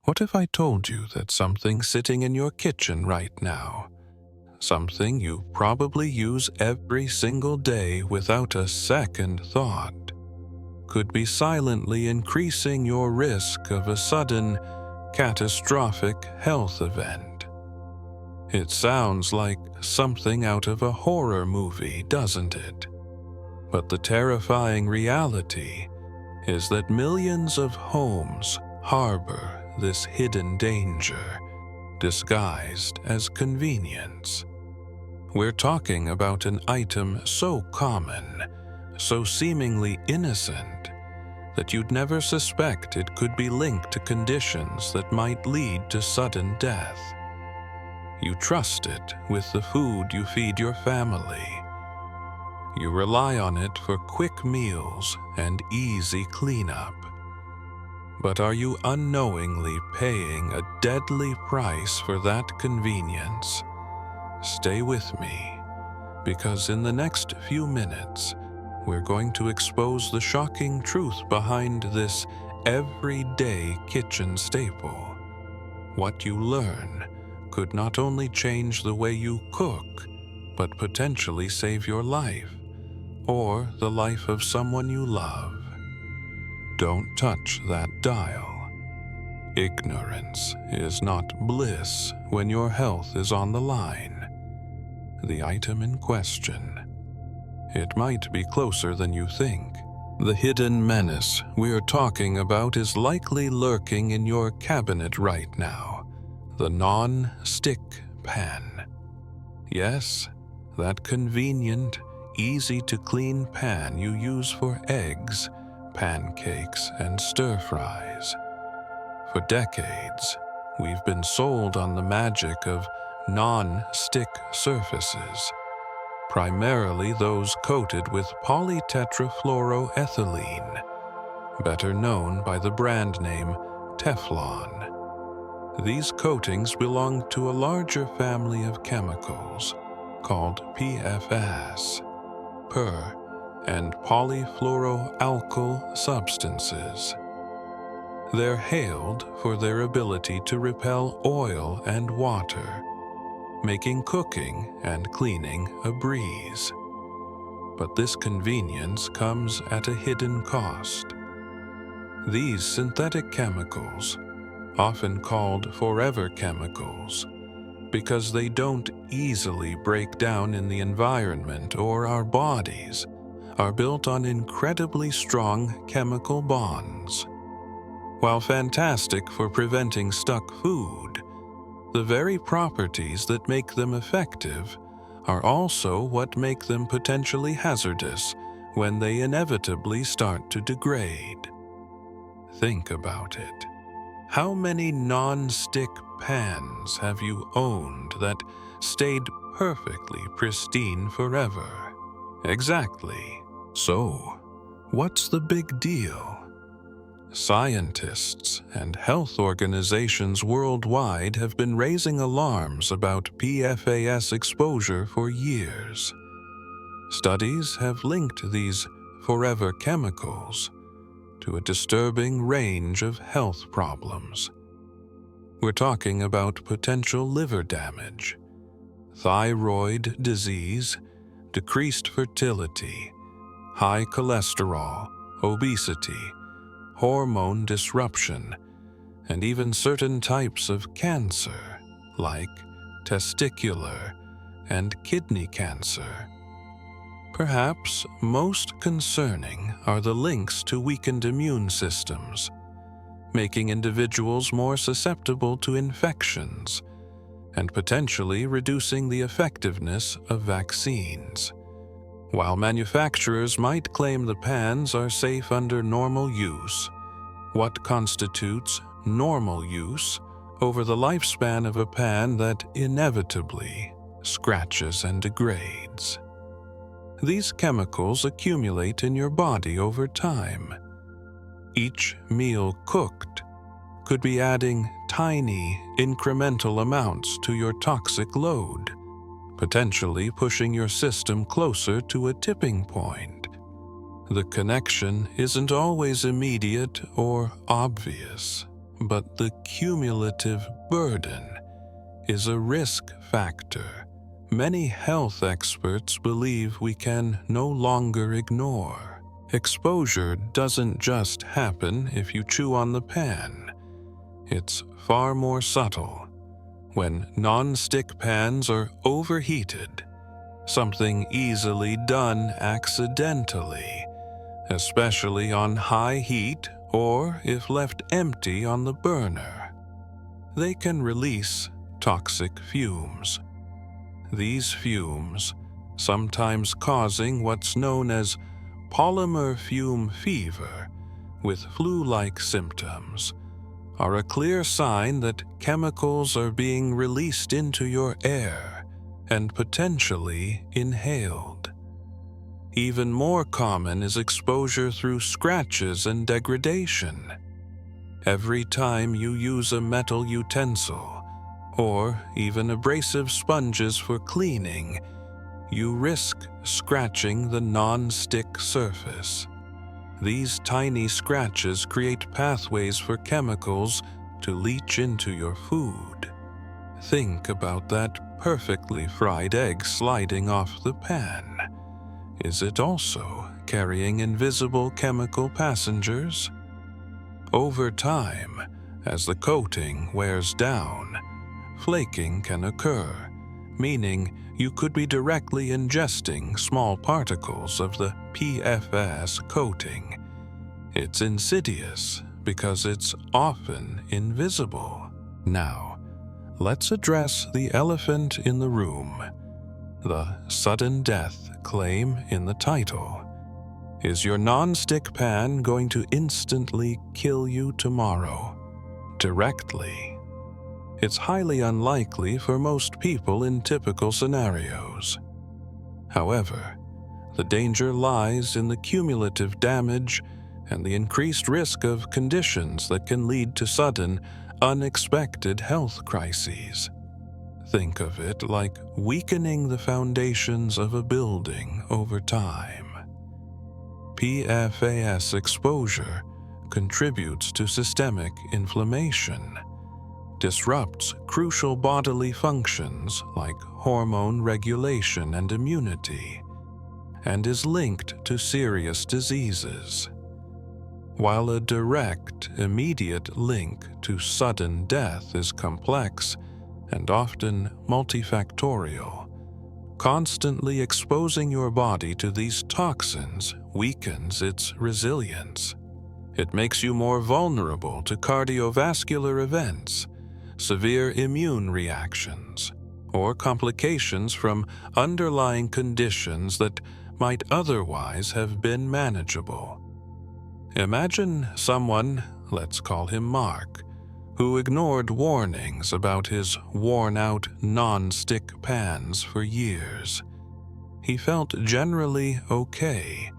What if I told you that something sitting in your kitchen right now, something you probably use every single day without a second thought, could be silently increasing your risk of a sudden, catastrophic health event? It sounds like something out of a horror movie, doesn't it? But the terrifying reality is that millions of homes harbor this hidden danger, disguised as convenience. We're talking about an item so common, so seemingly innocent, that you'd never suspect it could be linked to conditions that might lead to sudden death. You trust it with the food you feed your family. You rely on it for quick meals and easy cleanup. But are you unknowingly paying a deadly price for that convenience? Stay with me, because in the next few minutes, we're going to expose the shocking truth behind this everyday kitchen staple. What you learn could not only change the way you cook, but potentially save your life, or the life of someone you love. Don't touch that dial. Ignorance is not bliss when your health is on the line. The item in question, it might be closer than you think. The hidden menace we're talking about is likely lurking in your cabinet right now. The non-stick pan. Yes, that convenient, easy-to-clean pan you use for eggs, pancakes, and stir-fries. For decades, we've been sold on the magic of non-stick surfaces, primarily those coated with polytetrafluoroethylene, better known by the brand name Teflon. These coatings belong to a larger family of chemicals called PFAS, per- and polyfluoroalkyl substances. They're hailed for their ability to repel oil and water, making cooking and cleaning a breeze. But this convenience comes at a hidden cost. These synthetic chemicals, often called forever chemicals, because they don't easily break down in the environment or our bodies, are built on incredibly strong chemical bonds. While fantastic for preventing stuck food, the very properties that make them effective are also what make them potentially hazardous when they inevitably start to degrade. Think about it. How many non-stick pans have you owned that stayed perfectly pristine forever? Exactly. So, what's the big deal? Scientists and health organizations worldwide have been raising alarms about PFAS exposure for years. Studies have linked these forever chemicals to a disturbing range of health problems. We're talking about potential liver damage, thyroid disease, decreased fertility, high cholesterol, obesity, hormone disruption, and even certain types of cancer, like testicular and kidney cancer. Perhaps most concerning are the links to weakened immune systems, making individuals more susceptible to infections and potentially reducing the effectiveness of vaccines. While manufacturers might claim the pans are safe under normal use, what constitutes normal use over the lifespan of a pan that inevitably scratches and degrades? These chemicals accumulate in your body over time. Each meal cooked could be adding tiny, incremental amounts to your toxic load, potentially pushing your system closer to a tipping point. The connection isn't always immediate or obvious, but the cumulative burden is a risk factor many health experts believe we can no longer ignore. Exposure doesn't just happen if you chew on the pan. It's far more subtle. When non-stick pans are overheated, something easily done accidentally, especially on high heat or if left empty on the burner, they can release toxic fumes. These fumes, sometimes causing what's known as polymer fume fever with flu-like symptoms, are a clear sign that chemicals are being released into your air and potentially inhaled. Even more common is exposure through scratches and degradation. Every time you use a metal utensil, or even abrasive sponges for cleaning, you risk scratching the non-stick surface. These tiny scratches create pathways for chemicals to leach into your food. Think about that perfectly fried egg sliding off the pan. Is it also carrying invisible chemical passengers? Over time, as the coating wears down, flaking can occur, meaning you could be directly ingesting small particles of the PFAS coating. It's insidious because it's often invisible. Now, let's address the elephant in the room, the sudden death claim in the title. Is your non-stick pan going to instantly kill you tomorrow? Directly? It's highly unlikely for most people in typical scenarios. However, the danger lies in the cumulative damage and the increased risk of conditions that can lead to sudden, unexpected health crises. Think of it like weakening the foundations of a building over time. PFAS exposure contributes to systemic inflammation, disrupts crucial bodily functions like hormone regulation and immunity, and is linked to serious diseases. While a direct, immediate link to sudden death is complex and often multifactorial, constantly exposing your body to these toxins weakens its resilience. It makes you more vulnerable to cardiovascular events, severe immune reactions, or complications from underlying conditions that might otherwise have been manageable. Imagine someone, let's call him Mark, who ignored warnings about his worn-out non-stick pans for years. He felt generally okay,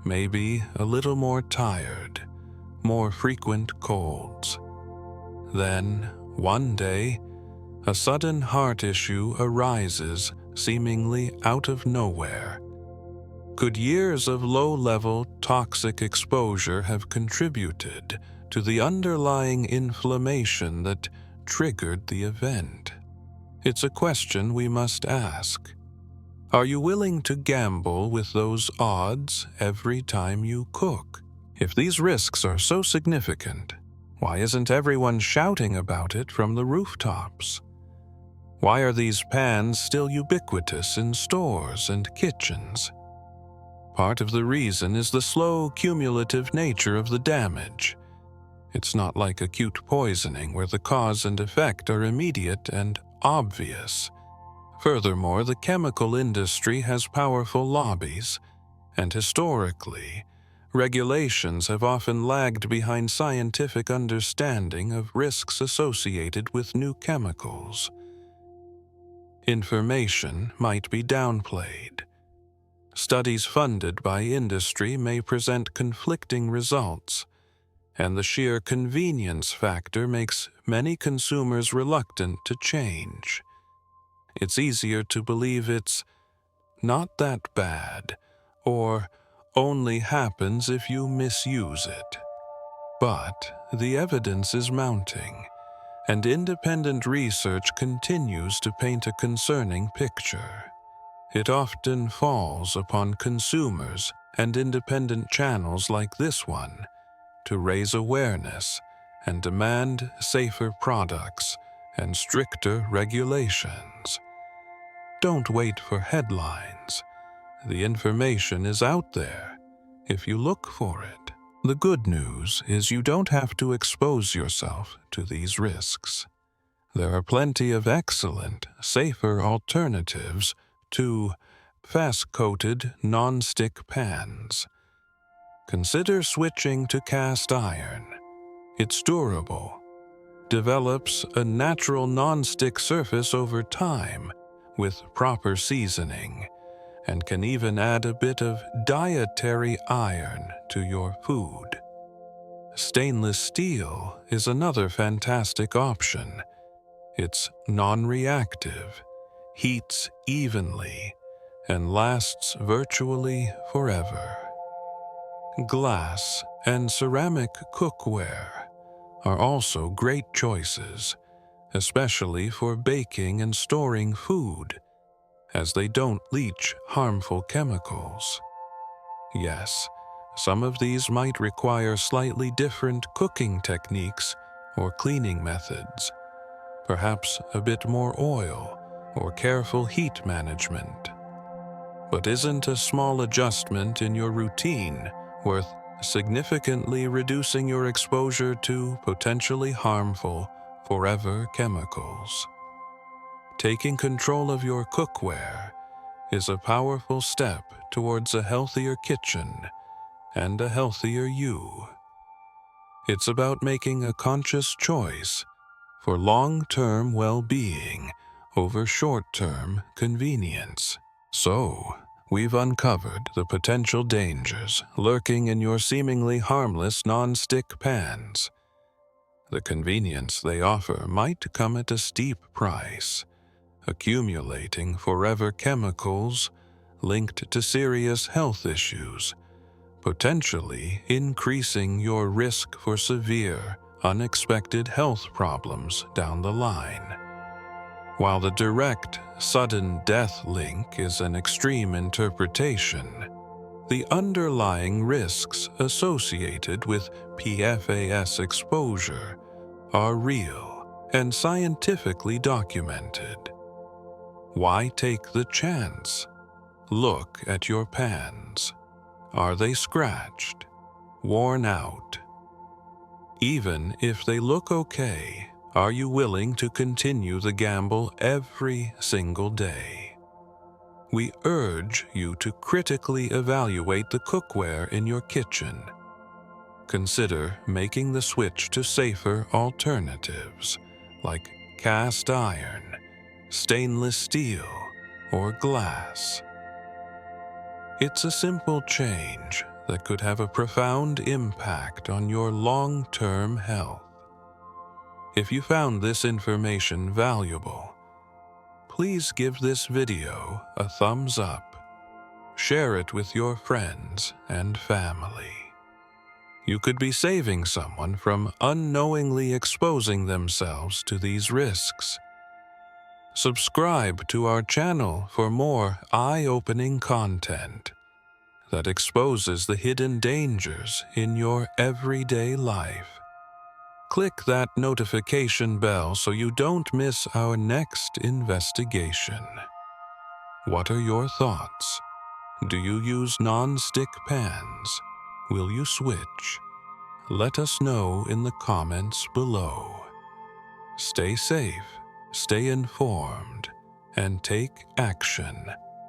maybe a little more tired, more frequent colds. Then, one day, a sudden heart issue arises seemingly out of nowhere. Could years of low-level toxic exposure have contributed to the underlying inflammation that triggered the event? It's a question we must ask. Are you willing to gamble with those odds every time you cook? If these risks are so significant, why isn't everyone shouting about it from the rooftops? Why are these pans still ubiquitous in stores and kitchens? Part of the reason is the slow, cumulative nature of the damage. It's not like acute poisoning where the cause and effect are immediate and obvious. Furthermore, the chemical industry has powerful lobbies, and historically, regulations have often lagged behind scientific understanding of risks associated with new chemicals. Information might be downplayed. Studies funded by industry may present conflicting results, and the sheer convenience factor makes many consumers reluctant to change. It's easier to believe it's not that bad, or only happens if you misuse it. But the evidence is mounting, and independent research continues to paint a concerning picture. It often falls upon consumers and independent channels like this one to raise awareness and demand safer products and stricter regulations. Don't wait for headlines. The information is out there if you look for it. The good news is you don't have to expose yourself to these risks. There are plenty of excellent, safer alternatives to fast-coated non-stick pans. Consider switching to cast iron. It's durable, develops a natural non-stick surface over time with proper seasoning, and can even add a bit of dietary iron to your food. Stainless steel is another fantastic option. It's non-reactive, heats evenly, and lasts virtually forever. Glass and ceramic cookware are also great choices, especially for baking and storing food, as they don't leach harmful chemicals. Yes, some of these might require slightly different cooking techniques or cleaning methods, perhaps a bit more oil or careful heat management. But isn't a small adjustment in your routine worth significantly reducing your exposure to potentially harmful forever chemicals? Taking control of your cookware is a powerful step towards a healthier kitchen and a healthier you. It's about making a conscious choice for long-term well-being over short-term convenience. So, we've uncovered the potential dangers lurking in your seemingly harmless non-stick pans. The convenience they offer might come at a steep price, accumulating forever chemicals linked to serious health issues, potentially increasing your risk for severe, unexpected health problems down the line. While the direct, sudden death link is an extreme interpretation, the underlying risks associated with PFAS exposure are real and scientifically documented. Why take the chance? Look at your pans. Are they scratched, worn out? Even if they look okay, are you willing to continue the gamble every single day? We urge you to critically evaluate the cookware in your kitchen. Consider making the switch to safer alternatives like cast iron, stainless steel, or glass. It's a simple change that could have a profound impact on your long-term health. If you found this information valuable, please give this video a thumbs up. Share it with your friends and family. You could be saving someone from unknowingly exposing themselves to these risks. Subscribe to our channel for more eye-opening content that exposes the hidden dangers in your everyday life. Click that notification bell so you don't miss our next investigation. What are your thoughts? Do you use non-stick pans? Will you switch? Let us know in the comments below. Stay safe, stay informed, and take action.